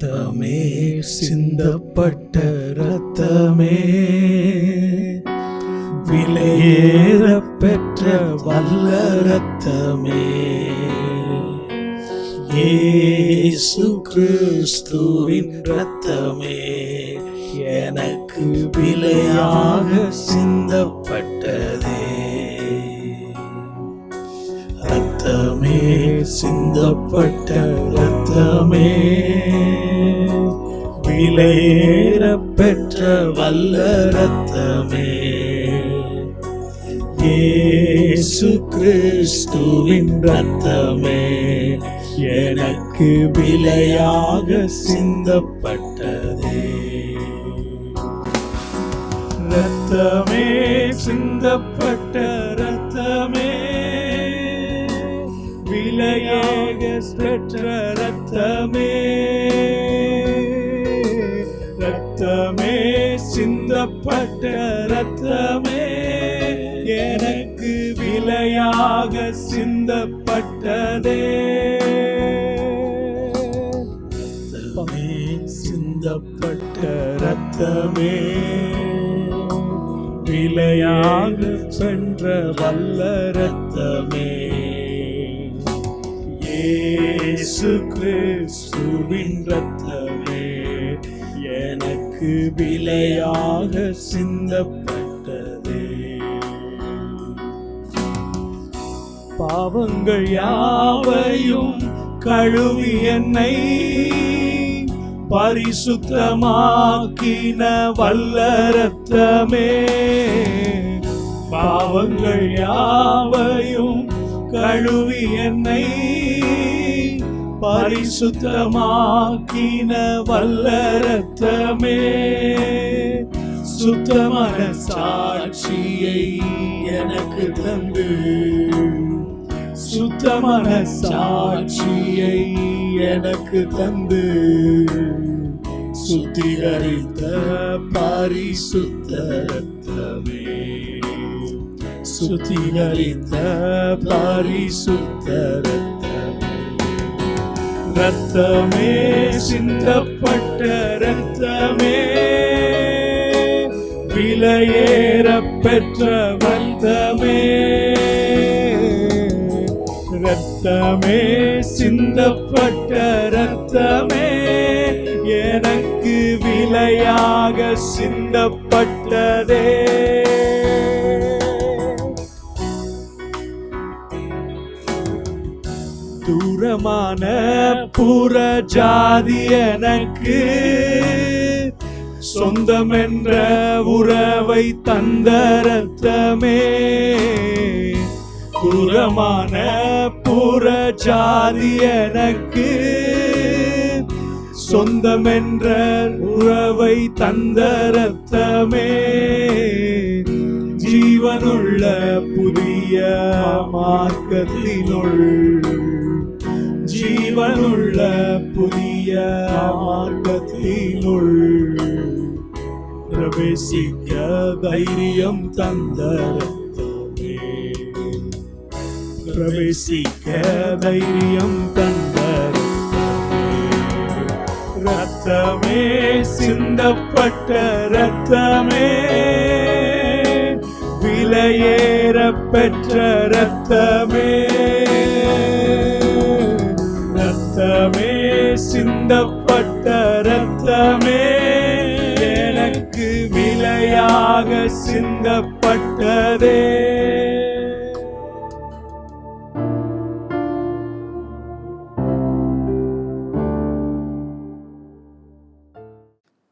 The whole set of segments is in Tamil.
ரத்தமே சிந்தப்பட்ட ரத்தமே, விலையேற பெற்ற வல்ல ரத்தமே, இயேசு கிறிஸ்துவின் ரத்தமே, எனக்கு விலையாக சிந்தப்பட்டதே. ரத்தமே சிந்தப்பட்ட ரத்தமே, விலையேற பெற்ற வல்ல ரத்தமே, இயேசு கிறிஸ்துவின் ரத்தமே, எனக்கு விலையாக சிந்தப்பட்டதே. ரத்தமே சிந்தப்பட்ட ரத்தமே, விலையாக பெற்ற ரத்தமே, ரத்தமே சிந்தப்பட்ட ரத்தமே, எனக்கு விலையாக சிந்தப்பட்டதே. ரத்தமே சிந்தப்பட்ட ரத்தமே, விலையாக சென்ற வல்ல ரத்தமே, இயேசு கிறிஸ்துவின் ரத்தமே, எனக்கு விலையாக சிந்தப்பட்டதே. பாவங்கள் யாவையும் கழுவி என்னை பரிசுத்தமாக்கின வல்ல ரத்தமே, பாவங்கள் யாவையும் கழுவி என்னை பரிசுத்தமாக்கின வல்ல ரத்தமே, சுத்தமான சாட்சியை எனக்கு தந்து, சுத்தமான சாட்சியை எனக்கு தந்து, சுத்திகரித்த பரிசுத்த ரத்தமே, சுத்திகரித்த பரிசுத்த ரத்தமே, ரத்தமே சிந்தப்பட்ட ரத்தமே, விலையேற பெற்ற ரத்தமே, ரத்தமே சிந்தப்பட்ட ரத்தமே, எனக்கு விலையாக சிந்தப்பட்டதே. தூரமான புற ஜாதி எனக்கு சொந்தம் என்ற உறவை தந்த ரத்தமே, தூரமான புற ஜாதி எனக்கு சொந்தம் என்ற உறவை தந்த ரத்தமே, ஜீவனுள்ள புதிய மார்க்கத்தினுள், ஜீவனுள்ள புதிய மார்க்கத்தினுள் பிரவேசிக்க தைரியம் தந்த ரத்தமே, பிரவேசிக்க தைரியம் தந்த ரத்தமே, ரத்தமே சிந்தப்பட்ட ரத்தமே, விலையேற பெற்ற ரத்தமே, ரத்தமே சிந்தப்பட்ட ரத்தமே, எனக்கு விலையாக சிந்தப்பட்டதே.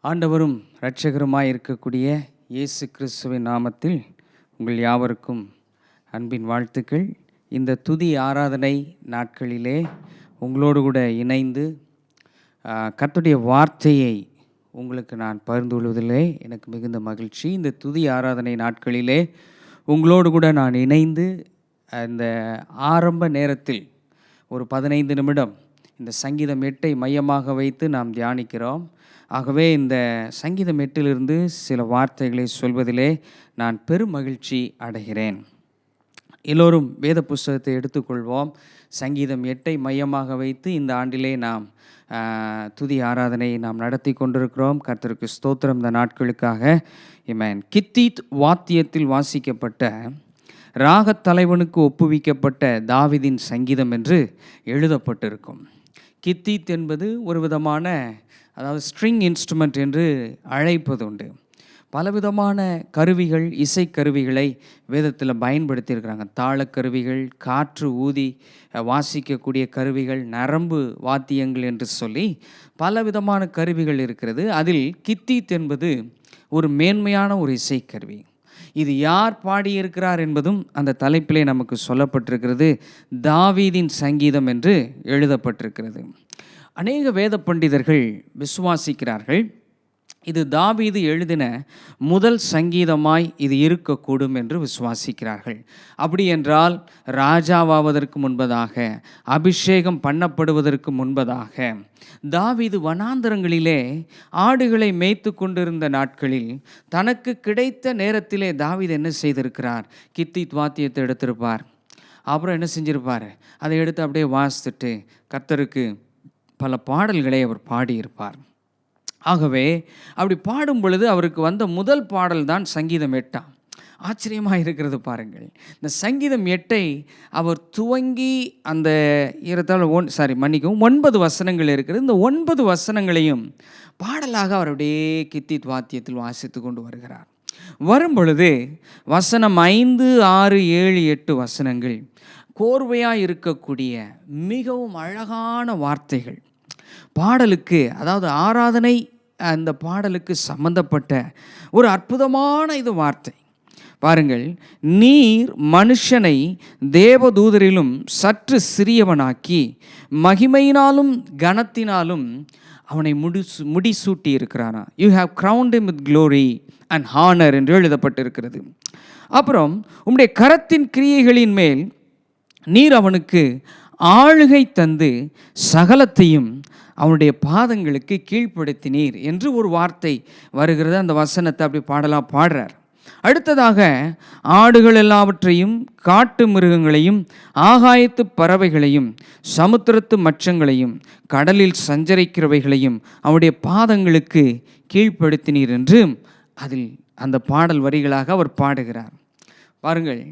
ஆண்டவரும் இரட்சகருமாய் இருக்கக்கூடிய இயேசு கிறிஸ்துவின் நாமத்தில் உங்கள் யாவருக்கும் அன்பின் வாழ்த்துக்கள். இந்த துதி ஆராதனை நாட்களிலே உங்களோடு கூட இணைந்து கர்த்தருடைய வார்த்தையை உங்களுக்கு நான் பகிர்ந்து கொள்வதிலே எனக்கு மிகுந்த மகிழ்ச்சி. இந்த துதி ஆராதனை நாட்களிலே உங்களோடு கூட நான் இணைந்து இந்த ஆரம்ப நேரத்தில் ஒரு 15 நிமிடம் இந்த சங்கீதம் 8 மையமாக வைத்து நாம் தியானிக்கிறோம். ஆகவே இந்த சங்கீதம் 8 சில வார்த்தைகளை சொல்வதிலே நான் பெரும் மகிழ்ச்சி அடைகிறேன். எல்லோரும் வேத புஸ்தகத்தை எடுத்துக்கொள்வோம். சங்கீதம் 8 மையமாக வைத்து இந்த ஆண்டிலே நாம் துதி ஆராதனை நாம் நடத்தி கொண்டிருக்கிறோம். கர்த்தருக்கு ஸ்தோத்திரம் இந்த நாட்களுக்காக. ஆமென். கித்தீத் வாத்தியத்தில் வாசிக்கப்பட்ட ராகத் தலைவனுக்கு ஒப்புவிக்கப்பட்ட தாவீதின் சங்கீதம் என்று எழுதப்பட்டிருக்கும். கித்தீத் என்பது ஒரு விதமான, அதாவது ஸ்ட்ரிங் இன்ஸ்ட்ருமெண்ட் என்று அழைப்பது உண்டு. பலவிதமான கருவிகள், இசைக்கருவிகளை வேதத்தில் பயன்படுத்தியிருக்கிறாங்க. தாளக்கருவிகள், காற்று ஊதி வாசிக்கக்கூடிய கருவிகள், நரம்பு வாத்தியங்கள் என்று சொல்லி பலவிதமான கருவிகள் இருக்கிறது. அதில் கித்தீத் என்பது ஒரு மேன்மையான ஒரு இசைக்கருவி. இது யார் பாடியிருக்கிறார் என்பதும் அந்த தலைப்பிலே நமக்கு சொல்லப்பட்டிருக்கிறது. தாவீதின் சங்கீதம் என்று எழுதப்பட்டிருக்கிறது. அநேக வேத பண்டிதர்கள் விசுவாசிக்கிறார்கள் இது தாவீது எழுதின முதல் சங்கீதமாய் இது இருக்கக்கூடும் என்று விசுவாசிக்கிறார்கள். அப்படி என்றால் ராஜாவாவதற்கு முன்பதாக, அபிஷேகம் பண்ணப்படுவதற்கு முன்பதாக, தாவீது வனாந்தரங்களிலே ஆடுகளை மேய்த்து கொண்டிருந்த நாட்களில் தனக்கு கிடைத்த நேரத்திலே தாவீது என்ன செய்திருக்கிறார்? கித்தீத் வாத்தியத்தை எடுத்திருப்பார். அப்புறம் என்ன செஞ்சிருப்பார்? அதை எடுத்து அப்படியே வாசித்துட்டு கர்த்தருக்கு பல பாடல்களை அவர் பாடியிருப்பார். ஆகவே அப்படி பாடும் பொழுது அவருக்கு வந்த முதல் பாடல் தான் சங்கீதம் 8. ஆச்சரியமாக இருக்கிறது பாருங்கள். இந்த சங்கீதம் 8 அவர் துவங்கி அந்த 9 வசனங்கள் இருக்கிறது. இந்த 9 வசனங்களையும் பாடலாக அவர் அப்படியே கித்தீத் வாத்தியத்தில் வாசித்து கொண்டு வருகிறார். வரும் பொழுது வசனம் 5, 6, 7, 8 வசனங்கள் கோர்வையாக இருக்கக்கூடிய மிகவும் அழகான வார்த்தைகள். பாடலுக்கு, அதாவது ஆராதனை அந்த பாடலுக்கு சம்பந்தப்பட்ட ஒரு அற்புதமான இது வார்த்தை பாருங்கள். நீர் மனுஷனை தேவதூதரிலும் சற்று சிறியவனாக்கி மகிமையினாலும் கனத்தினாலும் அவனை முடிசூட்டி இருக்கிறாரா. You have crowned him with glory and honor என்று எழுதப்பட்டிருக்கிறது. அப்புறம் உம்முடைய கரத்தின் கிரியைகளின் மேல் நீர் அவனுக்கு ஆளுகை தந்து சகலத்தையும் அவனுடைய பாதங்களுக்கு கீழ்ப்படுத்தினீர் என்று ஒரு வார்த்தை வருகிறது. அந்த வசனத்தை அப்படி பாடலாக பாடுறார். அடுத்ததாக ஆடுகள் எல்லாவற்றையும், காட்டு மிருகங்களையும், ஆகாயத்து பறவைகளையும், சமுத்திரத்து மச்சங்களையும், கடலில் சஞ்சரிக்கிறவைகளையும் அவனுடைய பாதங்களுக்கு கீழ்ப்படுத்தினீர் என்று அதில் அந்த பாடல் வரிகளாக அவர் பாடுகிறார். பாருங்கள்,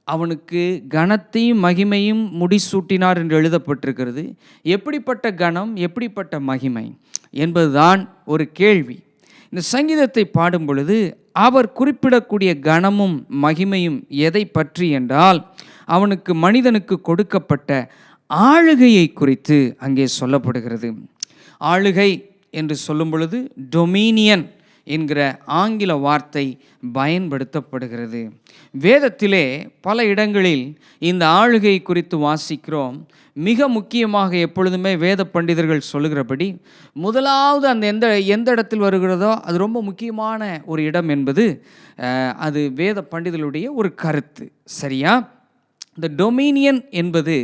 அவனுக்கு கனத்தையும் மகிமையும் முடிசூட்டினார் என்று எழுதப்பட்டிருக்கிறது. எப்படிப்பட்ட கனம், எப்படிப்பட்ட மகிமை என்பதுதான் ஒரு கேள்வி. இந்த சங்கீதத்தை பாடும் பொழுது அவர் குறிப்பிடக்கூடிய கனமும் மகிமையும் எதை பற்றி என்றால், அவனுக்கு மனிதனுக்கு கொடுக்கப்பட்ட ஆளுகையை குறித்து அங்கே சொல்லப்படுகிறது. ஆளுகை என்று சொல்லும் பொழுது டொமினியன் என்கிற ஆங்கில வார்த்தை பயன்படுத்தப்படுகிறது. வேதத்திலே பல இடங்களில் இந்த ஆளுகை குறித்து வாசிக்கிறோம். மிக முக்கியமாக எப்பொழுதுமே வேத பண்டிதர்கள் சொல்லுகிறபடி முதலாவது அந்த எந்த இடத்தில் வருகிறதோ அது ரொம்ப முக்கியமான ஒரு இடம் என்பது அது வேத பண்டிதர்களுடைய ஒரு கருத்து. சரியா? இந்த டொமினியன் என்பது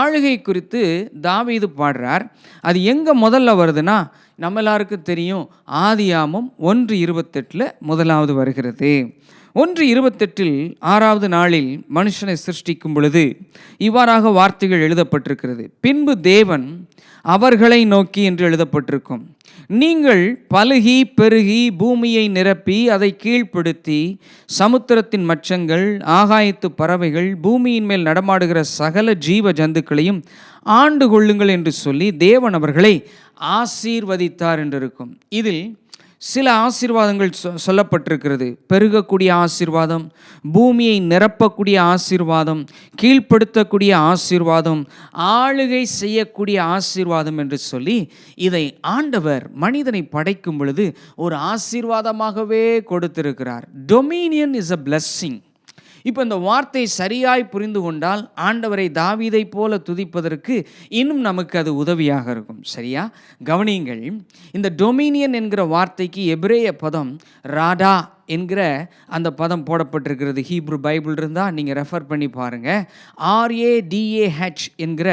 ஆளுகை குறித்து தாவீது பாடுறார். அது எங்கே முதல்ல வருதுன்னா, நம்ம எல்லாருக்கும் தெரியும், ஆதியாமம் 1:28 முதலாவது வருகிறது. 1:28 6வது நாளில் மனுஷனை சிருஷ்டிக்கும் பொழுது இவ்வாறாக வார்த்தைகள் எழுதப்பட்டிருக்கிறது. பின்பு தேவன் அவர்களை நோக்கி என்று எழுதப்பட்டிருக்கும். நீங்கள் பலுகி பெருகி பூமியை நிரப்பி அதை கீழ்ப்படுத்தி சமுத்திரத்தின் மச்சங்கள், ஆகாயத்து பறவைகள், பூமியின் மேல் நடமாடுகிற சகல ஜீவ ஜந்துக்களையும் ஆண்டு கொள்ளுங்கள் என்று சொல்லி தேவன் அவர்களை ஆசீர்வதித்தார் என்று இருக்கும். இதில் சில ஆசீர்வாதங்கள் சொல்லப்பட்டிருக்கிறது. பெருகக்கூடிய ஆசீர்வாதம், பூமியை நிரப்பக்கூடிய ஆசீர்வாதம், கீழ்ப்படுத்தக்கூடிய ஆசீர்வாதம், ஆளுகை செய்யக்கூடிய ஆசீர்வாதம் என்று சொல்லி இதை ஆண்டவர் மனிதனை படைக்கும் பொழுது ஒரு ஆசீர்வாதமாகவே கொடுத்திருக்கிறார். Dominion is a blessing. இப்போ இந்த வார்த்தை சரியாய் புரிந்து கொண்டால் ஆண்டவரை தாவீதை போல துதிப்பதற்கு இன்னும் நமக்கு அது உதவியாக இருக்கும். சரியா? கவனியுங்கள், இந்த டொமினியன் என்கிற வார்த்தைக்கு எபிரேய பதம் ராடா என்கிற அந்த பதம் போடப்பட்டிருக்கிறது. ஹீப்ரு பைபிள் இருந்தால் நீங்கள் ரெஃபர் பண்ணி பாருங்கள். RADAH என்கிற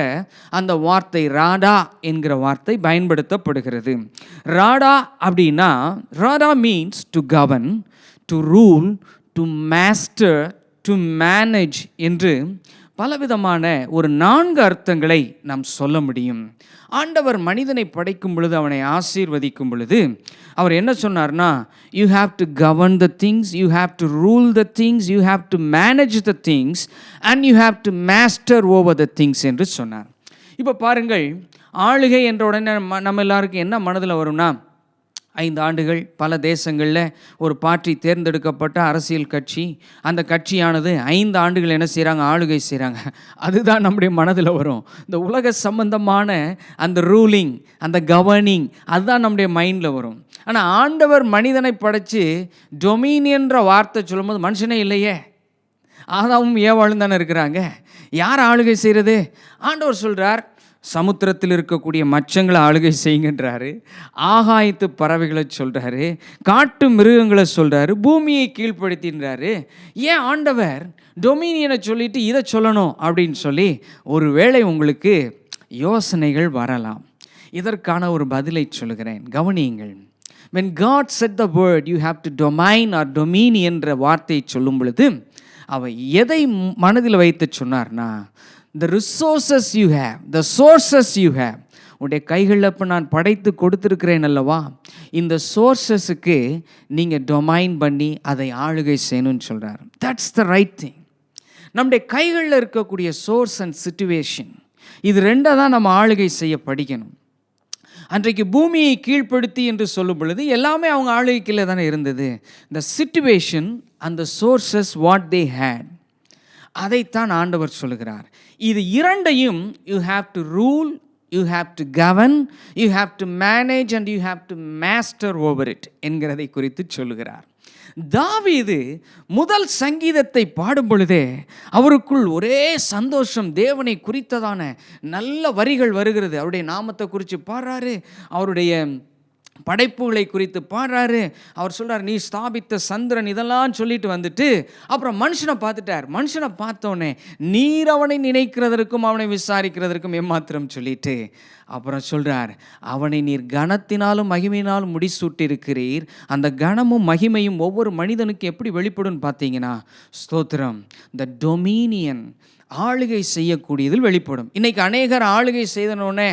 அந்த வார்த்தை, ராடா என்கிற வார்த்தை பயன்படுத்தப்படுகிறது. ராடா அப்படின்னா, ராடா means to govern, to rule, to master, to manage என்று பலவிதமான ஒரு 4 அர்த்தங்களை நாம் சொல்ல முடியும். ஆண்டவர் மனிதனை படைக்கும் பொழுது, அவனை ஆசீர்வதிக்கும் பொழுது அவர் என்ன சொன்னார்னா, you have to govern the things, you have to rule the things, you have to manage the things and you have to master over the things என்று சொன்னார். இப்போ பாருங்கள், ஆளுகை என்ற உடனே நம்ம எல்லாருக்கும் என்ன மனதில் வரும்னா, 5 ஆண்டுகள் பல தேசங்களில் ஒரு பார்ட்டி தேர்ந்தெடுக்கப்பட்ட அரசியல் கட்சி, அந்த கட்சியானது 5 ஆண்டுகள் என்ன செய்கிறாங்க, ஆளுகை செய்கிறாங்க. அதுதான் நம்முடைய மனதில் வரும். இந்த உலக சம்பந்தமான அந்த ரூலிங், அந்த கவர்னிங், அதுதான் நம்முடைய மைண்டில் வரும். ஆனால் ஆண்டவர் மனிதனை படைத்து டொமினியன்ற வார்த்தை சொல்லும்போது மனுஷனே இல்லையே, ஆதாமும் ஏவாளும் தானே இருக்கிறாங்க. யார் ஆளுகை செய்கிறது? ஆண்டவர் சொல்கிறார், சமுத்திரத்தில் இருக்கக்கூடிய மச்சங்களை ஆளுகை செய்யுங்கன்றாரு, ஆகாயத்து பறவைகளை சொல்கிறாரு, காட்டு மிருகங்களை சொல்கிறாரு, பூமியை கீழ்ப்படுத்தின்றாரு. ஏன் ஆண்டவர் டொமினியனை சொல்லிட்டு இதை சொல்லணும் அப்படின்னு சொல்லி ஒருவேளை உங்களுக்கு யோசனைகள் வரலாம். இதற்கான ஒரு பதிலை சொல்கிறேன், கவனியுங்கள். When God said the word, you have to domain or dominion என்ற வார்த்தையை சொல்லும் பொழுது அவர் எதை மனதில் வைத்து சொன்னார்னா, the resources you have, the sources you have, உடைய கைகளில் இப்போ நான் படைத்து கொடுத்துருக்கிறேன் அல்லவா, இந்த சோர்ஸஸுக்கு நீங்கள் டொமைன் பண்ணி அதை ஆளுகை செய்யணும்னு சொல்கிறார். That's the right thing. நம்முடைய கைகளில் இருக்கக்கூடிய சோர்ஸ் அண்ட் சிச்சுவேஷன், இது 2 தான் நம்ம ஆளுகை செய்ய படிக்கணும். அன்றைக்கு பூமியை கீழ்ப்படுத்தி என்று சொல்லும் பொழுது எல்லாமே அவங்க ஆளுகைக்குள்ளே தானே இருந்தது. The situation and the sources what they had, அதைத்தான் ஆண்டவர் சொல்லுகிறார். இது 2ஐயும் you have to rule, you have to govern, you have to manage and you have to master over it என்கிறதை குறித்து சொல்லுகிறார். தாவீது முதல் சங்கீதத்தை பாடும் பொழுதே அவருக்குள் ஒரே சந்தோஷம், தேவனை குறித்ததான நல்ல வரிகள் வருகிறது. அவருடைய நாமத்தை குறித்து பாடுறாரு, அவருடைய படைப்புகளை குறித்து பாடுறாரு. அவர் சொல்கிறார், நீ ஸ்தாபித்த சந்திரன், இதெல்லாம் சொல்லிட்டு வந்துட்டு அப்புறம் மனுஷனை பார்த்துட்டார். மனுஷனை பார்த்தோன்னே நீர் அவனை நினைக்கிறதற்கும் அவனை விசாரிக்கிறதற்கும் ஏமாத்திரம் சொல்லிட்டு அப்புறம் சொல்கிறார், அவனை நீர் கனத்தினாலும் மகிமையினாலும் முடிசூட்டிருக்கிறீர். அந்த கனமும் மகிமையும் ஒவ்வொரு மனிதனுக்கு எப்படி வெளிப்படும் பார்த்தீங்கன்னா, ஸ்தோத்திரம், த டொமினியன், ஆளுகை செய்யக்கூடியதில் வெளிப்படும். இன்றைக்கி அநேகர் ஆளுகை செய்தனோடனே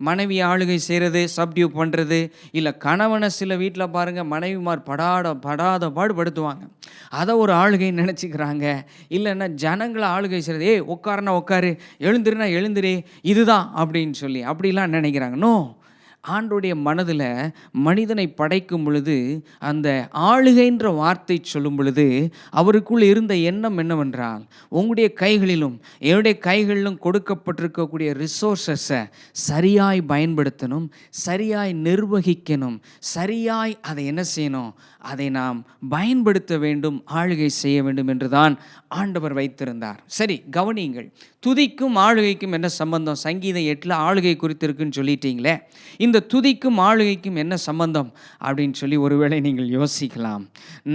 மனைவி ஆளுகை செய்கிறது, சப்டியூ பண்ணுறது, இல்லை கணவனை சில வீட்டில் பாருங்கள் மனைவிமார் படாத பாடுபடுத்துவாங்க, அதை ஒரு ஆளுகைன்னு நினச்சிக்கிறாங்க. இல்லைன்னா ஜனங்களை ஆளுகை செய்கிறது, உட்காருனா உட்காரு, எழுந்திருனா எழுந்திரே, இதுதான் அப்படின்னு சொல்லி அப்படிலாம் நினைக்கிறாங்க. நோ, ஆண்டோடைய மனதில் மனிதனை படைக்கும் பொழுது அந்த ஆளுகைன்ற வார்த்தை சொல்லும் பொழுது அவருக்குள் இருந்த எண்ணம் என்னவென்றால், உங்களுடைய கைகளிலும் என்னுடைய கைகளிலும் கொடுக்கப்பட்டிருக்கக்கூடிய ரிசோர்ஸஸை சரியாய் பயன்படுத்தணும், சரியாய் நிர்வகிக்கணும், சரியாய் அதை என்ன செய்யணும், அதை நாம் பயன்படுத்த வேண்டும், ஆளுகை செய்ய வேண்டும் என்று தான் ஆண்டவர் வைத்திருந்தார். சரி, கவனியுங்கள், துதிக்கும் ஆளுகைக்கும் என்ன சம்பந்தம்? சங்கீதம் 8 ஆளுகை குறித்து இருக்குன்னு சொல்லிட்டீங்களே, இந்த துதிக்கும் ஆளுகைக்கும் என்ன சம்பந்தம் அப்படின்னு சொல்லி ஒருவேளை நீங்கள் யோசிக்கலாம்.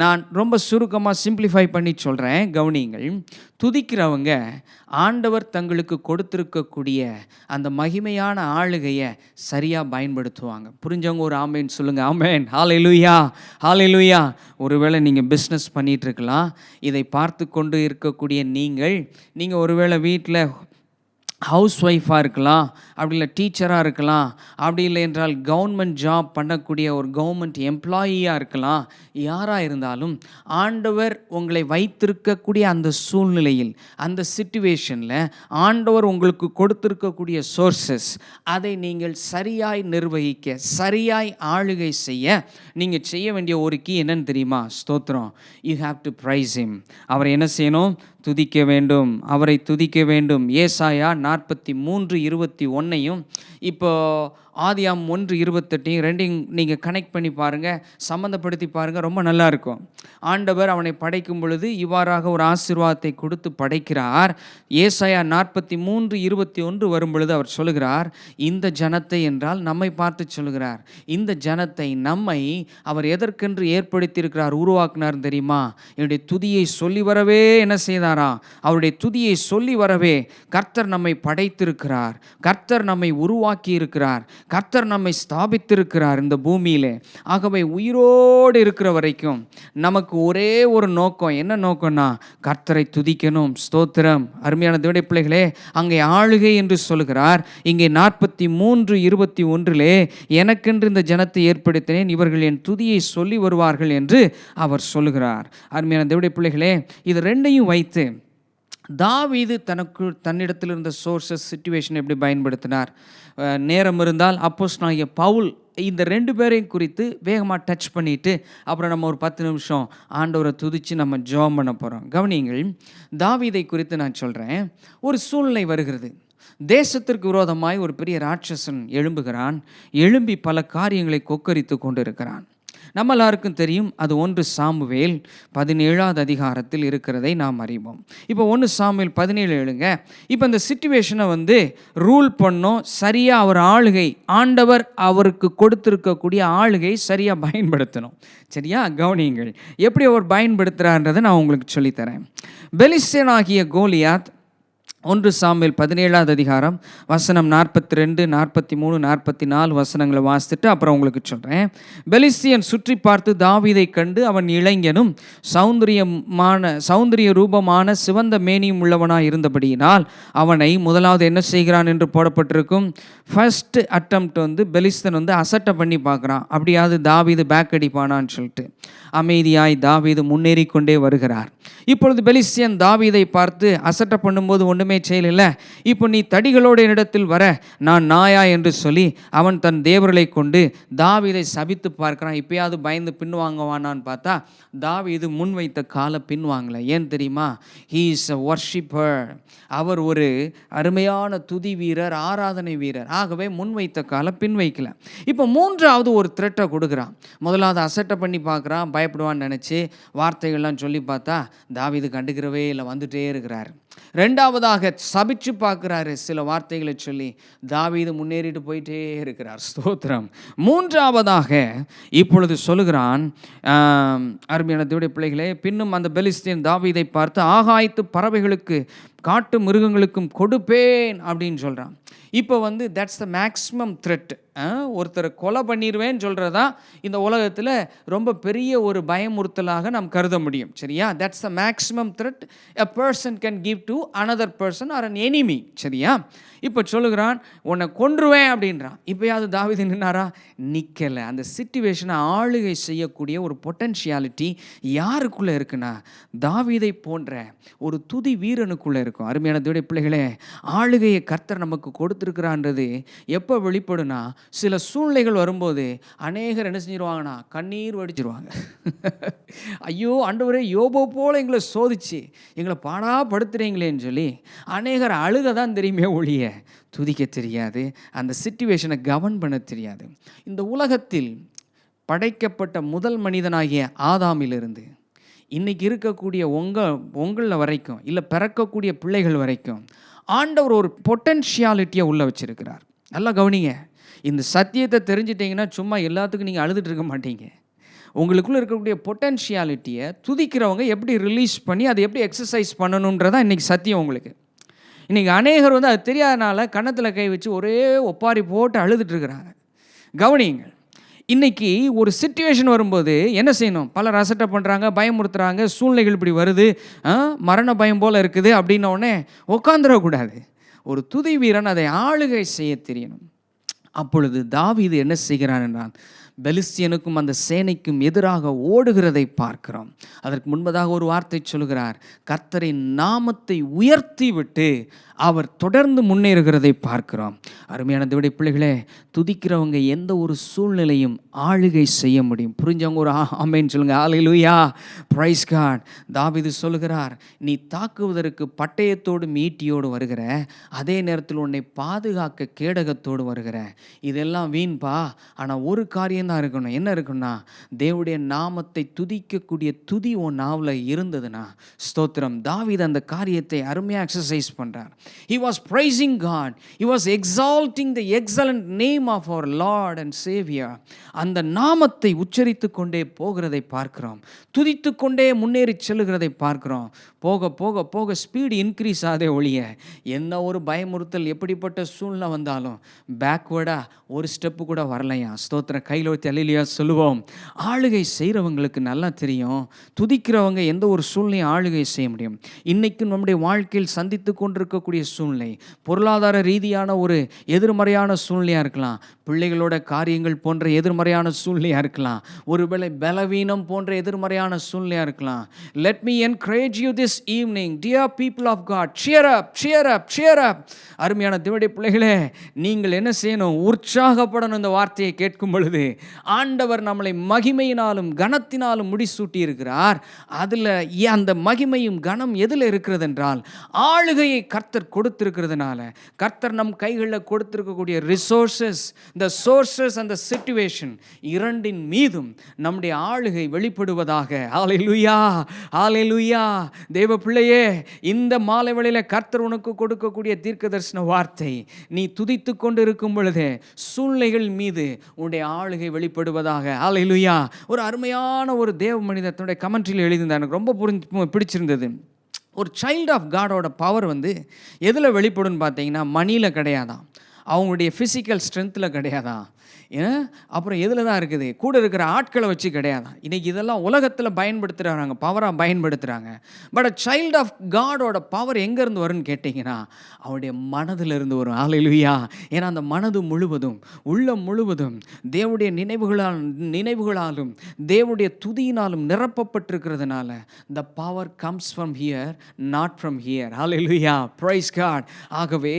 நான் ரொம்ப சுருக்கமாக சிம்பிளிஃபை பண்ணி சொல்கிறேன், கவனியுங்கள். துதிக்கிறவங்க ஆண்டவர் தங்களுக்கு கொடுத்துருக்கக்கூடிய அந்த மகிமையான ஆளுகையை சரியாக பயன்படுத்துவாங்க. புரிஞ்சவங்க ஒரு ஆமேன் சொல்லுங்கள். ஆமேன், ஹல்லேலூயா, ஹல்லேலூயா. ஒருவேளை நீங்கள் பிஸ்னஸ் பண்ணிகிட்ருக்கலாம், இதை பார்த்து கொண்டு இருக்கக்கூடிய நீங்கள் ஒருவேளை வீட்டில் ஹவுஸ் ஒய்ஃபாக இருக்கலாம், அப்படி இல்லை டீச்சராக இருக்கலாம், அப்படி இல்லை என்றால் கவர்மெண்ட் ஜாப் பண்ணக்கூடிய ஒரு கவர்மெண்ட் எம்ப்ளாயியாக இருக்கலாம். யாராக இருந்தாலும் ஆண்டவர் உங்களை வைத்திருக்கக்கூடிய அந்த சூழ்நிலையில், அந்த சிச்சுவேஷனில் ஆண்டவர் உங்களுக்கு கொடுத்திருக்கக்கூடிய சோர்ஸஸ், அதை நீங்கள் சரியாய் நிர்வகிக்க, சரியாய் ஆளுகை செய்ய நீங்கள் செய்ய வேண்டிய ஒரு கீ என்னன்னு தெரியுமா? ஸ்தோத்திரம். You have to praise him. அவரை என்ன செய்யணும்? துதிக்க வேண்டும், அவரை துதிக்க வேண்டும். ஏசாயா 43:21 இப்போ ஆதியாம் 1:28 ரெண்டையும் நீங்கள் கனெக்ட் பண்ணி பாருங்கள், சம்மந்தப்படுத்தி பாருங்கள், ரொம்ப நல்லா இருக்கும். ஆண்டவர் அவனை படைக்கும் பொழுது இவ்வாறாக ஒரு ஆசீர்வாதத்தை கொடுத்து படைக்கிறார். ஏசாயா 43:21 வரும் பொழுது அவர் சொல்லுகிறார், இந்த ஜனத்தை என்றால் நம்மை பார்த்து சொல்லுகிறார், இந்த ஜனத்தை நம்மை அவர் எதற்கென்று ஏற்படுத்தியிருக்கிறார், உருவாக்குனார் தெரியுமா? என்னுடைய துதியை சொல்லி வரவே என்ன செய்தாரா? அவருடைய துதியை சொல்லி வரவே கர்த்தர் நம்மை படைத்திருக்கிறார், கர்த்தர் நம்மை உருவாக்கி இருக்கிறார், கர்த்தர் நம்மை ஸ்தாபித்திருக்கிறார் இந்த பூமியிலே. ஆகவே உயிரோடு இருக்கிற வரைக்கும் நமக்கு ஒரே ஒரு நோக்கம். என்ன நோக்கம்னா கர்த்தரை துதிக்கணும். ஸ்தோத்திரம். அருமையான தேவனுடைய பிள்ளைகளே, அங்கே ஆளுகை என்று சொல்கிறார். இங்கே 43:21 எனக்கென்று இந்த ஜனத்தை ஏற்படுத்தினேன், இவர்கள் என் துதியை சொல்லி வருவார்கள் என்று அவர் சொல்லுகிறார். அருமையான தேவனுடைய பிள்ளைகளே, இது ரெண்டையும் வைத்து தாவீது தன்னிடத்தில் இருந்த சோர்சஸ், சிச்சுவேஷன் எப்படி பயன்படுத்தினார். நேரம் இருந்தால் அப்போஸ்தலனாகிய பவுல் இந்த 2 பேரையும் குறித்து வேகமாக டச் பண்ணிவிட்டு அப்புறம் நம்ம ஒரு 10 நிமிஷம் ஆண்டவரை துதித்து நம்ம ஜெபம் பண்ண போகிறோம். கவனியுங்கள், தாவீதை குறித்து நான் சொல்கிறேன். ஒரு சூழ்நிலை வருகிறது. தேசத்திற்கு விரோதமாய் ஒரு பெரிய ராட்சசன் எழும்புகிறான். எழும்பி பல காரியங்களை கொக்கரித்து கொண்டு இருக்கிறான். நம்ம எல்லாருக்கும் தெரியும், அது 1 சாமுவேல் 17ஆவது அதிகாரத்தில் இருக்கிறதை நாம் அறிவோம். இப்போ 1 சாமுவேல் 17 எழுங்க. இப்போ இந்த சிச்சுவேஷனை ரூல் பண்ணோம். சரியாக அவர் ஆளுகை, ஆண்டவர் அவருக்கு கொடுத்துருக்கக்கூடிய ஆளுகை சரியாக பயன்படுத்தணும். சரியா? கவனியுங்கள், எப்படி அவர் பயன்படுத்துகிறான்றதை நான் உங்களுக்கு சொல்லித்தரேன். பெலிஸ்தியனாகிய கோலியாத் 1 சாமுவேல் 17ஆவது அதிகாரம் வசனம் 42, 43, 44 வசனங்களை வாசித்துட்டு அப்புறம் உங்களுக்கு சொல்கிறேன். பெலிஸ்தியன் சுற்றி பார்த்து தாவீதை கண்டு, அவன் இளைஞனும் சௌந்தரிய ரூபமான சிவந்த மேனியும் உள்ளவனாக இருந்தபடியினால் அவனை முதலாவது என்ன செய்கிறான் என்று போடப்பட்டிருக்கும். ஃபர்ஸ்ட் அட்டம்ப்ட் பெலிஸ்தன் அசட்டை பண்ணி பார்க்குறான். அப்படியாவது தாவீது பேக் அடிப்பானான்னு சொல்லிட்டு அமைதியாய் தாவீது முன்னேறி கொண்டே வருகிறார். இப்பொழுது பெலிஸ்தியன் தாவீதை பார்த்து, அசட்டை பண்ணும்போது ஒன்றுமே செய்யல, இப்போ நீ தடிகளோட இடத்தில் வர நான் நாயா என்று சொல்லி அவன் தன் தேவர்களை கொண்டு தாவீதை சபித்து பார்க்கிறான். இப்பயாவது பயந்து பின்வாங்குவானான்னு பார்த்தா தாவீது முன் வைத்த காலை பின்வாங்கல. ஏன் தெரியுமா? He is a worshipper. அவர் ஒரு அருமையான துதி வீரர், ஆராதனை வீரர். ஆகவே முன் வைத்த காலை பின் வைக்கல. இப்போ 3வது ஒரு த்ரெட்டை கொடுக்குறான். முதலாவது அசட்டை பண்ணி பார்க்குறான், பயப்படுவான்னு நினச்சி வார்த்தைகள்லாம் சொல்லி பார்த்தா தாவீது கண்டுக்கிறவே இல்லை, வந்துட்டே இருக்கிறார். 2வதாக சபிச்சு பார்க்குறாரு, சில வார்த்தைகளை சொல்லி தாவீது முன்னேறிட்டு போயிட்டே இருக்கிறார். ஸ்தோத்திரம். 3வதாக இப்பொழுது சொல்லுகிறான், அருமையான தேவனுடைய பிள்ளைகளே, பின்னும் அந்த பெலிஸ்தியன் தாவீதை பார்த்து, ஆகாயத்து பறவைகளுக்கு காட்டு மிருகங்களுக்கும் கொடுப்பேன் அப்படின்னு சொல்கிறான். இப்போ தட்ஸ் த மேக்ஸிமம் த்ரெட். ஒருத்தரை கொலை பண்ணிடுவேன்னு சொல்கிறதா இந்த உலகத்தில் ரொம்ப பெரிய ஒரு பயமுறுத்தலாக நாம் கருத முடியும். சரியா? That's the maximum threat a person can give to another person or an enemy. சரியா? இப்போ சொல்லுகிறான், உன்னை கொன்றுவேன் அப்படின்றான். இப்போயாவது தாவீது நின்னாரா? நிற்கலை. அந்த சிச்சுவேஷனை ஆளுகை செய்யக்கூடிய ஒரு பொட்டன்ஷியாலிட்டி யாருக்குள்ளே இருக்குன்னா தாவீதை போன்ற ஒரு துதி வீரனுக்குள்ளே இருக்கும். அருமையான தேவனுடைய பிள்ளைகளே, ஆளுகையை கர்த்தர் நமக்கு கொடுத்துருக்கிறான்றது எப்போ வெளிப்படுனா, சில சூழ்நிலைகள் வரும்போது அநேகர் என்ன செஞ்சிருவாங்கன்னா கண்ணீர் வடிச்சிருவாங்க. ஐயோ ஆண்டவரே, யோபு போல் எங்களை சோதிச்சு எங்களை பாடாப்படுத்துறீங்களேன்னு சொல்லி அநேகர் அழுக தான் தெரியுமே ஒழிய துதிக்க தெரியாது, அந்த சிச்சுவேஷனை கவர்ன் பண்ண தெரியாது. இந்த உலகத்தில் படைக்கப்பட்ட முதல் மனிதனாகிய ஆதாமிலிருந்து இன்னைக்கு இருக்கக்கூடிய உங்களில் வரைக்கும், இல்லை பிறக்கக்கூடிய பிள்ளைகள் வரைக்கும் ஆண்டவர் ஒரு பொட்டன்ஷியாலிட்டியை உள்ள வச்சிருக்கிறார். நல்லா கவனிங்க. இந்த சத்தியத்தை தெரிஞ்சிட்டிங்கன்னா சும்மா எல்லாத்துக்கும் நீங்கள் அழுதுட்டு இருக்க மாட்டீங்க. உங்களுக்குள்ளே இருக்கக்கூடிய பொட்டன்ஷியாலிட்டியை துதிக்கிறவங்க எப்படி ரிலீஸ் பண்ணி அதை எப்படி எக்ஸசைஸ் பண்ணணுன்றதான் இன்றைக்கி சத்தியம். உங்களுக்கு இன்றைக்கி அநேகர் அது தெரியாதனால கன்னத்தில் கை வச்சு ஒரே ஒப்பாரி போட்டு அழுதுட்டுருக்கிறாங்க. கவனியுங்கள், இன்றைக்கி ஒரு சிச்சுவேஷன் வரும்போது என்ன செய்யணும்? பலர் அசட்டை பண்ணுறாங்க, பயமுறுத்துகிறாங்க, சூழ்நிலைகள் இப்படி வருது, மரண பயம் போல் இருக்குது அப்படின்னோடனே உட்காந்துடக்கூடாது. ஒரு துதி வீரன் அதை ஆளுகை செய்ய தெரியணும். அப்பொழுது தாவீது என்ன செய்கிறான் என்றால், பெலிஸ்தியனுக்கும் அந்த சேனைக்கும் எதிராக ஓடுகிறதை பார்க்கிறோம். அதற்கு முன்பதாக ஒரு வார்த்தை சொல்கிறார், கர்த்தரின் நாமத்தை உயர்த்தி விட்டு அவர் தொடர்ந்து முன்னேறுகிறதை பார்க்கிறோம். அருமையான தேவனுடைய பிள்ளைகளே, துதிக்கிறவங்க எந்த ஒரு சூழ்நிலையும் ஆளுகை செய்ய முடியும். புரிஞ்சவங்க ஒரு ஆமென் சொல்லுங்க. ஹல்லேலூயா, பிரைஸ் காட். தாவீது சொல்லுகிறார், நீ தாக்குவதற்கு பட்டயத்தோடு ஈட்டியோடு வருகிற, அதே நேரத்தில் உன்னை பாதுகாக்க கேடகத்தோடு வருகிற. இதெல்லாம் வீண்பா. ஆனால் ஒரு காரியம் தான் இருக்கணும். என்ன இருக்குன்னா, தேவனுடைய நாமத்தை துதிக்கக்கூடிய துதி உன் நாவில் இருந்ததுன்னா ஸ்தோத்திரம். தாவீது அந்த காரியத்தை அருமையாக எக்ஸசைஸ் பண்ணுறார். He was praising God. He was exalting the excellent name of our Lord and Savior. அந்த நாமத்தை உச்சரித்து கொண்டே போகிறதை பார்க்கிறோம். துதித்து கொண்டே முன்னேறி செல்லுகிறதை பார்க்கிறோம். போக போக போக ஸ்பீடு இன்க்ரீஸ் ஆதே ஒழிய என்ன ஒரு பயமுறுத்தல் எப்படிப்பட்ட சூழ்நிலை வந்தாலும் பேக்வேர்டாக ஒரு ஸ்டெப்பு கூட வரலையா. ஸ்தோத்திரம். கையில் ஊற்றி அல்லேலூயா சொல்லுவோம். ஆளுகை செய்கிறவங்களுக்கு நல்லா தெரியும், துதிக்கிறவங்க எந்த ஒரு சூழ்நிலையும் ஆளுகை செய்ய முடியும். இன்றைக்கும் நம்முடைய வாழ்க்கையில் சந்தித்து கொண்டிருக்கக்கூடிய சூழ்நிலை பொருளாதார ரீதியான ஒரு எதிர்மறையான சூழ்நிலையாக இருக்கலாம், பிள்ளைகளோட காரியங்கள் போன்ற எதிர்மறையான சூழ்நிலையாக இருக்கலாம், ஒருவேளை பலவீனம் போன்ற எதிர்மறையான சூழ்நிலையாக இருக்கலாம். Let me encourage you this evening, dear people of God, cheer up, cheer up, cheer up. அருமையான தேவனுடைய பிள்ளைகளே, நீங்கள் என்ன செய்யணும்? உற்சாகப்படணும். இந்த வார்த்தையை கேட்கும் பொழுது ஆண்டவர் நம்மளை மகிமையினாலும் கனத்தினாலும் முடிசூட்டி இருக்கிறார். அதில் அந்த மகிமையும் கனம் எதில் இருக்கிறது என்றால் ஆளுகையை கர்த்தர் கொடுத்திருக்கிறதுனால, கர்த்தர் நம் கைகளில் கொடுத்திருக்கக்கூடிய resources, the sources and the situation இரண்டின் மீதும் நம்முடைய ஆளுகை வெளிப்படுவதாக. ஹல்லேலூயா, ஹல்லேலூயா. தேவ பிள்ளையே, இந்த மாலை வேளையில கர்த்தர் உனக்கு கொடுக்கக்கூடிய தீர்க்கதரிசன வார்த்தை, நீ துதித்து கொண்டு இருக்கும் பொழுதே சூழ்நிலைகள் மீது உன்னுடைய ஆளுகை வெளிப்படுவதாக. ஹல்லேலூயா. ஒரு அருமையான ஒரு தேவ மனிதர் தன்னுடைய கமெண்ட்ரியில் எழுதியிருந்தார், எனக்கு ரொம்ப பிடிச்சிருந்தது. ஒரு சைல்டு ஆஃப் காடோட பவர் எதில் வெளிப்படுன்னு பார்த்தீங்கன்னா மணியில் கிடையாதான், அவங்களுடைய ஃபிசிக்கல் ஸ்ட்ரென்த்தில் கிடையாதான், அப்புறம் எதில் தான் இருக்குது? கூட இருக்கிற ஆட்களை வச்சு கிடையாதான். இன்றைக்கி இதெல்லாம் உலகத்தில் பயன்படுத்துகிறாங்க, பவராக பயன்படுத்துகிறாங்க. பட் சைல்டு ஆஃப் காடோட பவர் எங்கேருந்து வரும்னு கேட்டிங்கன்னா அவருடைய மனதிலிருந்து வரும். ஹல்லேலூயா. ஏன்னா அந்த மனது முழுவதும், உள்ளம் முழுவதும் தேவனுடைய நினைவுகளாலும் தேவனுடைய துதியினாலும் நிரப்பப்பட்டிருக்கிறதுனால the power comes from here, not from here. Hallelujah, praise God. ஆகவே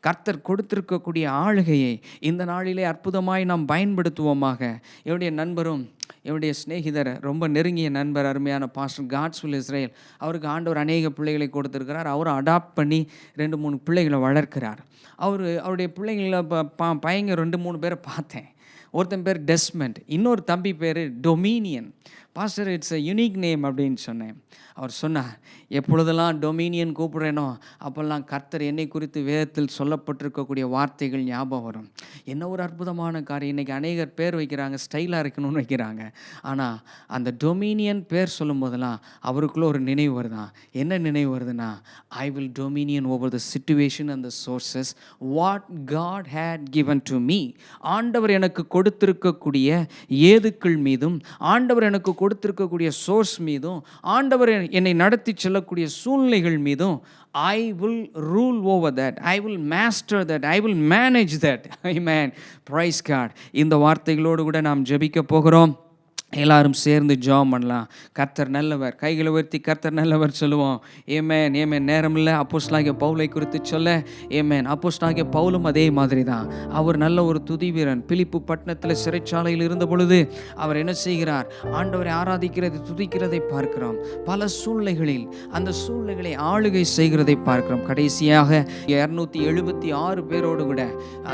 கர்த்தர் கொடுத்திருக்கக்கூடிய ஆளுகையை இந்த நாளிலே அற்புதமாய் நாம் பயன்படுத்துவோமாக. என்னுடைய நண்பரும் என்னுடைய சிநேகிதர், ரொம்ப நெருங்கிய நண்பர், அருமையான பாஸ்டர் காட்ஸ்வில் இஸ்ரேல், அவருக்கு ஆண்டவர் அநேக பிள்ளைகளை கொடுத்துருக்கிறார். அவரை அடாப்ட் பண்ணி 2-3 பிள்ளைகளை வளர்க்கிறார். அவருடைய பிள்ளைங்கள பையங்க 2-3 பேரை பார்த்தேன். ஒருத்தன் பேர் டெஸ்மண்ட், இன்னொரு தம்பி பேர் Dominion. Pastor, it's a unique name அப்படின்னு சொன்னேன். அவர் சொன்னார், எப்பொழுதெல்லாம் டொமினியன் கூப்பிட்றேனோ அப்போல்லாம் கர்த்தர் என்னை குறித்து வேதத்தில் சொல்லப்பட்டிருக்கக்கூடிய வார்த்தைகள் ஞாபகம் வரும். என்ன ஒரு அற்புதமான காரியம். இன்றைக்கி அநேகர் பேர் வைக்கிறாங்க, ஸ்டைலாக இருக்கணும்னு வைக்கிறாங்க. ஆனால் அந்த டொமினியன் பேர் சொல்லும் போதெல்லாம் அவருக்குள்ளே ஒரு நினைவு வருதான். என்ன நினைவு வருதுன்னா, I will dominion over the situation and the sources what God had given to me. ஆண்டவர் எனக்கு கொடுத்திருக்கக்கூடிய ஏதுக்கள் மீதும், ஆண்டவர் எனக்கு கொடுத்திருக்கக்கூடிய சோர்ஸ் மீதும், ஆண்டவர் என்னை நடத்தி செல்லக்கூடிய சூழ்நிலைகள் மீதும் I will rule over that, I will master that, I will manage that. Amen. Praise God. இந்த வார்த்தைகளோடு கூட நாம் ஜெபிக்க போகிறோம். எல்லாரும் சேர்ந்து ஜெபம் பண்ணலாம். கர்த்தர் நல்லவர். கைகளை உயர்த்தி கர்த்தர் நல்லவர் சொல்லுவோம். ஏமேன், ஏமேன். நேரம் இல்லை அப்போஸ்தலனாகிய பவுலை குறித்து சொல்ல. ஏமேன். அப்போஸ்தலனாகிய பவுலும் அதே மாதிரி தான். அவர் நல்ல ஒரு துதி வீரன். பிலிப்பு பட்டணத்தில் சிறைச்சாலையில் இருந்த பொழுது அவர் என்ன செய்கிறார்? ஆண்டவரை ஆராதிக்கிறது, துதிக்கிறதை பார்க்கிறோம். பல சூழ்நிலைகளில் அந்த சூழ்நிலைகளை ஆளுகை செய்கிறதை பார்க்கிறோம். கடைசியாக 276 பேரோடு கூட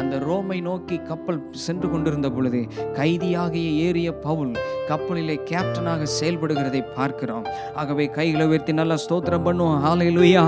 அந்த ரோமை நோக்கி கப்பல் சென்று கொண்டிருந்த பொழுது கைதியாகிய ஏறிய பவுல் கப்பலிலே கேப்டனாக செயல்படுகிறதை பார்க்கிறோம். ஆகவே கைகளை உயர்த்தி நல்லா ஸ்தோத்திரம் பண்ணுவோம். ஹல்லேலூயா.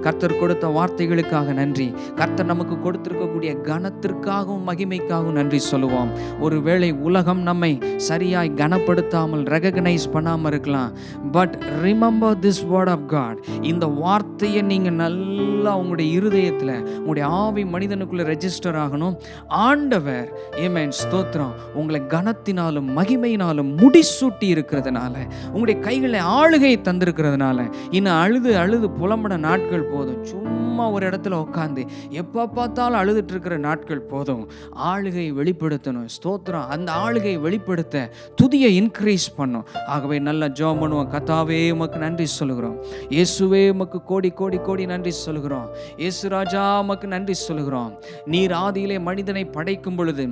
கர்த்தர் கொடுத்த வார்த்தைகளுக்காக நன்றி. கர்த்தர் நமக்கு கொடுத்திருக்கக்கூடிய கனத்திற்காகவும் மகிமைக்காகவும் நன்றி சொல்லுவோம். ஒருவேளை உலகம் நம்மை சரியாய் கனப்படுத்தாமல் ரெகக்னைஸ் பண்ணாமல் இருக்கலாம். But remember this word of God. இந்த வார்த்தையை நீங்கள் நல்லா உங்களுடைய இருதயத்தில், உங்களுடைய ஆவி மனிதனுக்குள்ள ரெஜிஸ்டர் ஆகணும். ஆண்டவர் ஆமென் ஸ்தோத்திரம் உங்களை கனத்தினாலும் மகிமையினாலும் முடிசூட்டி இருக்கிறதுனால, உங்களுடைய கைகளை ஆளுகை தந்திருக்கிறதுனால, இன்னும் அழுது அழுது புலம்பட நாட்கள் போதும். சும்மா ஒரு இடத்துல உட்காந்து எப்போ பார்த்தாலும் அழுதுட்டு இருக்கிற நாட்கள் போதும். ஆளுகை வெளிப்படுத்தணும். ஸ்தோத்திரம். அந்த ஆளுகை வெளிப்படுத்த துதியை இன்க்ரீஸ் பண்ணும். ஆகவே நல்ல ஜெபம் பண்ணுவோம். கர்த்தாவே உமக்கு நன்றி சொல்லுகிறோம். இயேசுவே உமக்கு கோடி கோடி கோடி நன்றி சொல்லுகிறோம். இயேசு ராஜா உமக்கு நன்றி சொல்லுகிறோம். நீர் ஆதியிலே மனிதனை படைக்கும் பொழுது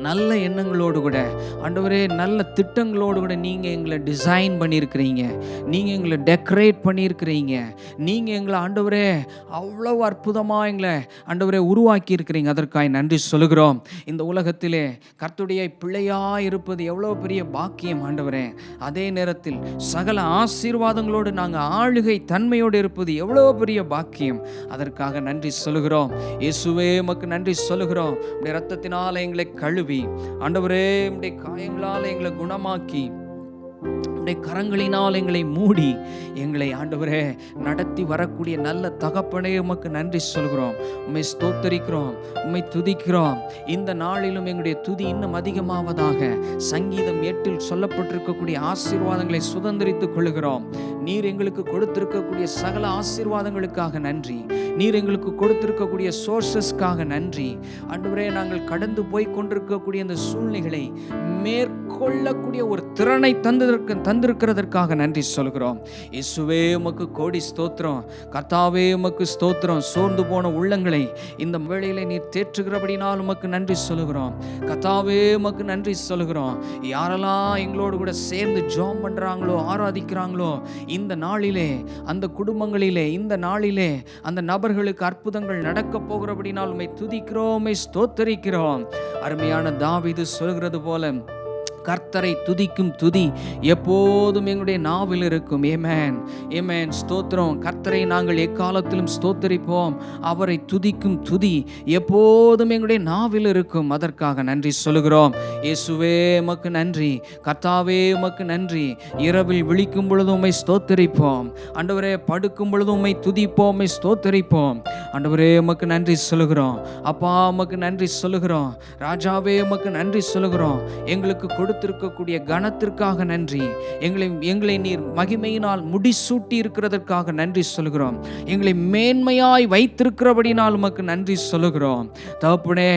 நல்ல எண்ணங்களோடு கூட, ஆண்டவரே நல்ல திட்டங்களோடு கூட நீங்கள் எங்களை டிசைன் பண்ணியிருக்கிறீங்க, நீங்கள் எங்களை டெக்கரேட் பண்ணியிருக்கிறீங்க, நீங்கள் எங்களை ஆண்டவரே அவ்வளோ அற்புதமாக எங்களை ஆண்டவரே உருவாக்கி இருக்கிறீங்க. அதற்காக நன்றி சொல்லுகிறோம். இந்த உலகத்திலே கர்த்தருடைய பிள்ளையாக இருப்பது எவ்வளோ பெரிய பாக்கியம் ஆண்டவரே. அதே நேரத்தில் சகல ஆசீர்வாதங்களோடு நாங்கள் ஆளுகை தன்மையோடு இருப்பது எவ்வளோ பெரிய பாக்கியம். அதற்காக நன்றி சொல்லுகிறோம். இயேசுவே உமக்கு நன்றி சொல்லுகிறோம். உடைய இரத்தத்தினால் எங்களை கழுவி, ஆண்டவரே உடைய காயங்களால் எங்களை குணமாக்கி, உம்முடைய கரங்களினால் எங்களை மூடி எங்களை ஆண்டவரே நடத்தி வரக்கூடிய நல்ல தகப்பனே உமக்கு நன்றி சொல்கிறோம். உம்மை ஸ்தோத்தரிக்கிறோம், உம்மை துதிக்கிறோம். இந்த நாளிலும் எங்களுடைய துதி இன்னும் அதிகமாவதாக. சங்கீதம் 8 சொல்லப்பட்டிருக்கக்கூடிய ஆசீர்வாதங்களை சுதந்திரித்துக் கொள்கிறோம். நீர் எங்களுக்கு கொடுத்திருக்கக்கூடிய சகல ஆசீர்வாதங்களுக்காக நன்றி. நீர் எங்களுக்கு கொடுத்திருக்கக்கூடிய சோர்சஸ்க்காக நன்றி. ஆண்டவரே, நாங்கள் கடந்து போய் கொண்டிருக்கக்கூடிய இந்த சூழ்நிலைகளை மேற்கொள்ளக்கூடிய ஒரு திறனை தந்திருக்கிறதற்காக நன்றி சொல்கிறோம். இயேசுவே உமக்கு கோடி ஸ்தோத்திரம். கர்த்தாவே உமக்கு ஸ்தோத்திரம். சோர்ந்து போன உள்ளங்களை இந்த வேளையிலே நீர் தேற்றுகிறபடினால் உமக்கு நன்றி சொல்கிறோம். கர்த்தாவே உமக்கு நன்றி சொல்கிறோம். யாரெல்லாம் எங்களோடு கூட சேர்ந்து ஜெபம் பண்றாங்களோ, ஆராதிக்கிறாங்களோ, இந்த நாளிலே அந்த குடும்பங்களிலே, இந்த நாளிலே அந்த நபர்களுக்கு அற்புதங்கள் நடக்க போகிறபடினால் உம்மை துதிக்கிறோம், உம்மை ஸ்தோத்தரிக்கிறோம். அருமையான தாவீது சொல்கிறது போல கர்த்தரை துதிக்கும் துதி எப்போதும் எங்களுடைய நாவில் இருக்கும். ஏமேன், ஏமேன், ஸ்தோத்திரம். கர்த்தரை நாங்கள் எக்காலத்திலும் ஸ்தோத்தரிப்போம். அவரை துதிக்கும் துதி எப்போதும் எங்களுடைய நாவில் இருக்கும். அதற்காக நன்றி சொல்லுகிறோம். இயேசுவே உமக்கு நன்றி. கர்த்தாவே உமக்கு நன்றி. இரவில் விழிக்கும் பொழுது உம்மை ஸ்தோத்தரிப்போம். ஆண்டவரே, படுக்கும் பொழுது உம்மை துதிப்போம், உம்மை ஸ்தோத்தரிப்போம். ஆண்டவரே உமக்கு நன்றி சொல்லுகிறோம். அப்பா உமக்கு நன்றி சொல்லுகிறோம். ராஜாவே உமக்கு நன்றி சொல்லுகிறோம். எங்களுக்கு கொடுத்திருக்கக்கூடிய கனத்திற்காக நன்றி. எங்களை நீர் மகிமையினால் முடிசூட்டி இருக்கிறதற்காக நன்றி சொல்லுகிறோம். எங்களை மேன்மையாய் வைத்திருக்கிறபடினால் உமக்கு நன்றி சொல்லுகிறோம். தகப்பனே,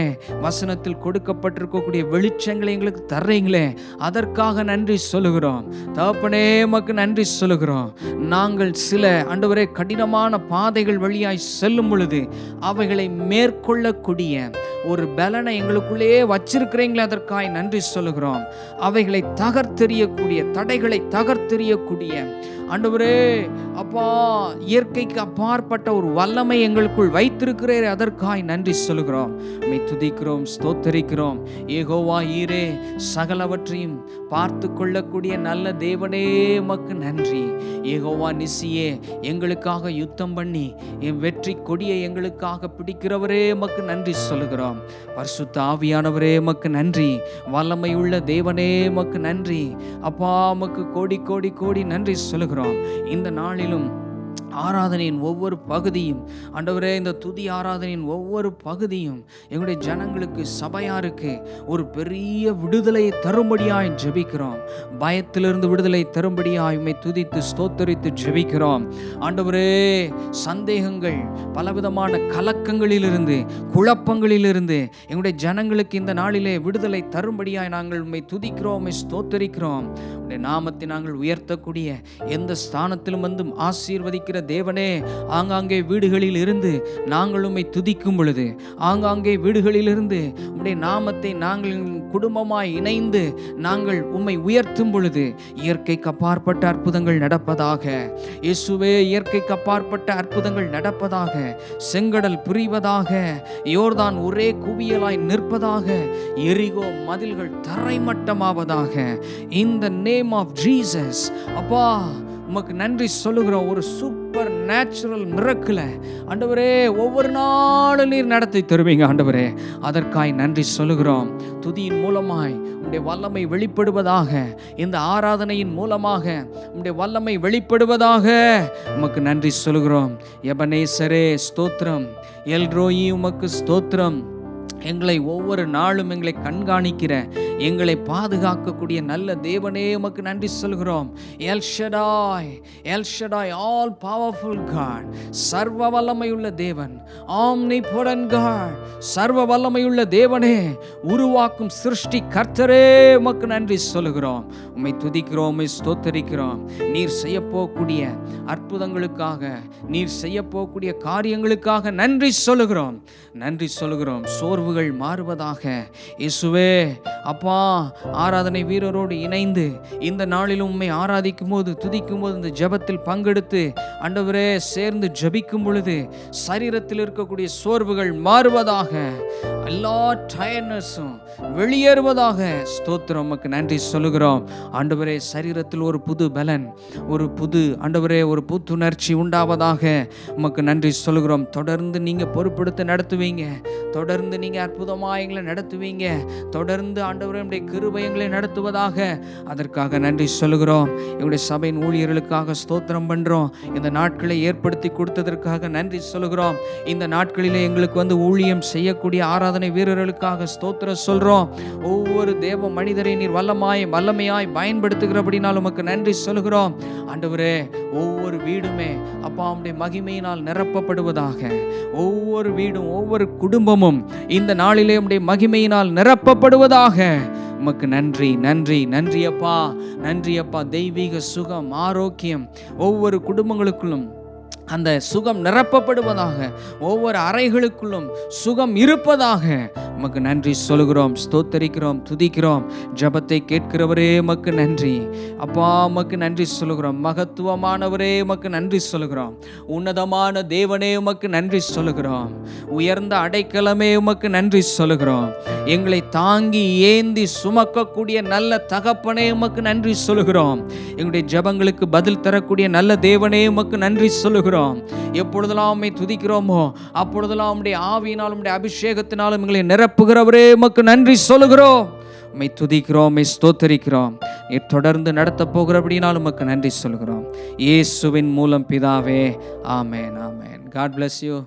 வசனத்தில் கொடுக்கப்பட்டிருக்கக்கூடிய வெளிச்சங்களை எங்களுக்கு தர்றீங்களே, அதற்காக நன்றி சொல்லுகிறோம். தகப்பனே உமக்கு நன்றி சொல்லுகிறோம். நாங்கள் சில ஆண்டவரே கடினமான பாதைகள் வழியாய் செல்லும் பொழுது அவைகளை மேற்கொள்ளக்கூடிய ஒரு பலனை எங்களுக்குள்ளேயே வச்சிருக்கிறீங்களே, அதற்காக நன்றி சொல்லுகிறோம். அவைகளை தகர்த்தெறியக்கூடிய, தடைகளை தகர்த்தெறியக்கூடிய ஆண்டவரே அப்பா, இயற்கைக்கு அப்பாற்பட்ட ஒரு வல்லமை எங்களுக்குள் வைத்திருக்கிறீரே, அதற்காய் நன்றி சொல்லுகிறோம். உம்மை துதிக்கிறோம், ஸ்தோத்தரிக்கிறோம். யெகோவா ஈரே, சகலவற்றையும் பார்த்து கொள்ளக்கூடிய நல்ல தேவனே உமக்கு நன்றி. யெகோவா நிசியே, எங்களுக்காக யுத்தம் பண்ணி என் வெற்றி கொடியை எங்களுக்காக பிடிக்கிறவரே உமக்கு நன்றி சொல்லுகிறோம். பரிசுத்த ஆவியானவரே உமக்கு நன்றி. வல்லமை உள்ள தேவனே உமக்கு நன்றி. அப்பா, உமக்கு கோடி கோடி கோடி நன்றி சொல்லுகிறோம். இந்த நாளிலும் ஆராதனையின் ஒவ்வொரு பகுதியும் ஆண்டவரே, இந்த துதி ஆராதனையின் ஒவ்வொரு பகுதியும் எங்களுடைய ஜனங்களுக்கு, சபையாருக்கு ஒரு பெரிய விடுதலையை தரும்படியாய் ஜெபிக்கிறோம். பயத்திலிருந்து விடுதலை தரும்படியாய் உம்மை துதித்து ஸ்தோத்தரித்து ஜெபிக்கிறோம். ஆண்டவரே, சந்தேகங்கள், பலவிதமான கலக்கங்களிலிருந்து, குழப்பங்களிலிருந்து எங்களுடைய ஜனங்களுக்கு இந்த நாளிலே விடுதலை தரும்படியாய் நாங்கள் உம்மை துதிக்கிறோம், உம்மை ஸ்தோத்தரிக்கிறோம். உம்முடைய நாமத்தை நாங்கள் உயர்த்தக்கூடிய எந்த ஸ்தானத்திலும் வந்து ஆசீர்வதிக்கிற தேவனே, ஆங்காங்கே வீடுகளில் இருந்து நாங்கள் உம்மை துதிக்கும் பொழுது, ஆங்காங்கே வீடுகளில் இருந்து உம்முடைய நாமத்தை நாங்கள் குடும்பமாய் இணைந்து நாங்கள் உம்மை உயர்த்தும் பொழுது இயற்கைக்கு அப்பாற்பட்ட அற்புதங்கள் நடப்பதாக. இயேசுவே, இயற்கைக்கு அப்பாற்பட்ட அற்புதங்கள் நடப்பதாக. செங்கடல் புரிவதாக. யோர்தான் ஒரே குவியலாய் நிற்பதாக. எரிகோ மதில்கள் தரைமட்டமாவதாக. In the name of Jesus. அப்பா, உமக்கு நன்றி சொல்லுகிறோம். ஒரு சூப்பர் நேச்சுரல் மிரக்கிளை ஆண்டவரே ஒவ்வொரு நாளும் நீர் நடத்தி தருவீங்க ஆண்டவரே, அதற்காய் நன்றி சொல்லுகிறோம். துதியின் மூலமாய் உம்முடைய வல்லமை வெளிப்படுவதாக. இந்த ஆராதனையின் மூலமாக உம்முடைய வல்லமை வெளிப்படுவதாக. உமக்கு நன்றி சொல்லுகிறோம். எபனேசரே ஸ்தோத்திரம். எல்ரோயி உமக்கு ஸ்தோத்திரம். எங்களை ஒவ்வொரு நாளும் எங்களை கண்காணிக்கிற, எங்களை பாதுகாக்கக்கூடிய நல்ல தேவனே உமக்கு நன்றி சொல்கிறோம். El Shaddai, El Shaddai, all powerful God, சர்வ வல்லமையுள்ள தேவன், ஆம்னிபோடன்ட் காட், சர்வ வல்லமையுள்ள தேவனே, உருவாக்கும் சிருஷ்டி கர்த்தரே உமக்கு நன்றி சொல்கிறோம். உம்மை துதிக்கிறோம், உம்மை ஸ்தோத்தரிக்கிறோம். நீர் செய்யப்போக்கூடிய அற்புதங்களுக்காக, நீர் செய்யப்போக்கூடிய காரியங்களுக்காக நன்றி சொல்லுகிறோம், நன்றி சொல்லுகிறோம். சோர்வுகள் மாறுவதாக. இயேசுவே அப்பா, ஆராதனை வீரரோடு இணைந்து இந்த நாளிலும் உம்மை ஆராதிக்கும் போது, துதிக்கும் போது, இந்த ஜெபத்தில் பங்கெடுத்து ஆண்டவரே சேர்ந்து ஜெபிக்கும் பொழுது சரீரத்தில் இருக்கக்கூடிய சோர்வுகள் மாறுவதாக. எல்லா டயர்னஸும் வெளியேறுவதாக. ஸ்தோத்திரம், உமக்கு நன்றி சொல்லுகிறோம். ஆண்டவரே, சரீரத்தில் ஒரு புது பலன், ஒரு புது ஆண்டவரே ஒரு புத்துணர்ச்சி உண்டாவதாக. உமக்கு நன்றி சொல்லுகிறோம். தொடர்ந்து நீங்கள் பொறுப்பெடுத்து நடத்துவீங்க, தொடர்ந்து நீங்கள் அற்புதமாக எங்களை நடத்துவீங்க, தொடர்ந்து ஆண்டவரே உடைய கிருபை எங்களை நடத்துவதாக. அதற்காக நன்றி சொல்லுகிறோம். எங்களுடைய சபையின் ஊழியர்களுக்காக ஸ்தோத்திரம் பண்ணுறோம். இந்த நாட்களை ஏற்படுத்தி கொடுத்ததற்காக நன்றி சொல்லுகிறோம். இந்த நாட்களிலே எங்களுக்கு ஊழியம் செய்யக்கூடிய ஆராதனை வீரர்களுக்காக ஸ்தோத்திரம் சொல்கிறோம். ஒவ்வொரு தேவ மனிதரை நீர் வல்லமையாய் பயன்படுத்துகிறபடினால் உமக்கு நன்றி சொல்கிறோம். ஆண்டவரே, ஒவ்வொரு வீடுமே அப்பா உம்முடைய மகிமையினால் நிரப்பப்படுவதாக. ஒவ்வொரு வீடும் ஒவ்வொரு குடும்பமும் இந்த நாளிலே உம்முடைய மகிமையினால் நிரப்பப்படுவதாக. உமக்கு நன்றி நன்றி நன்றி அப்பா, நன்றி அப்பா. தெய்வீக சுகம், ஆரோக்கியம் ஒவ்வொரு குடும்பங்களுக்குள்ளும் அந்த சுகம் நிரப்பப்படுவதாக. ஒவ்வொரு அறைகளுக்குள்ளும் சுகம் இருப்பதாக. உமக்கு நன்றி சொல்கிறோம், ஸ்தோத்தரிக்கிறோம், துதிக்கிறோம். ஜபத்தை கேட்கிறவரே உமக்கு நன்றி அப்பா, உமக்கு நன்றி சொல்கிறோம். மகத்துவமானவரே உமக்கு நன்றி சொல்கிறோம். உன்னதமான தேவனே உமக்கு நன்றி சொல்கிறோம். உயர்ந்த அடைக்கலமே உமக்கு நன்றி சொல்கிறோம். எங்களை தாங்கி ஏந்தி சுமக்கக்கூடிய நல்ல தகப்பனே உமக்கு நன்றி சொல்கிறோம். எங்களுடைய ஜபங்களுக்கு பதில் தரக்கூடிய நல்ல தேவனே உமக்கு நன்றி சொல்கிறோம். எப்பொழுதெல்லாம் உம்மை துதிக்கிறோமோ அப்பொழுதெல்லாம் உம்முடைய ஆவியினாலும் உம்முடைய அபிஷேகத்தினாலும் எங்களை நிரப்புகிறவரே உமக்கு நன்றி சொல்கிறோம். உம்மை துதிக்கிறோம், உம்மை ஸ்தோத்தரிக்கிறோம். தொடர்ந்து நடத்த போகிறபடினாலும் உமக்கு நன்றி சொல்கிறோம். இயேசுவின் மூலம் பிதாவே, ஆமென், ஆமென். God bless you.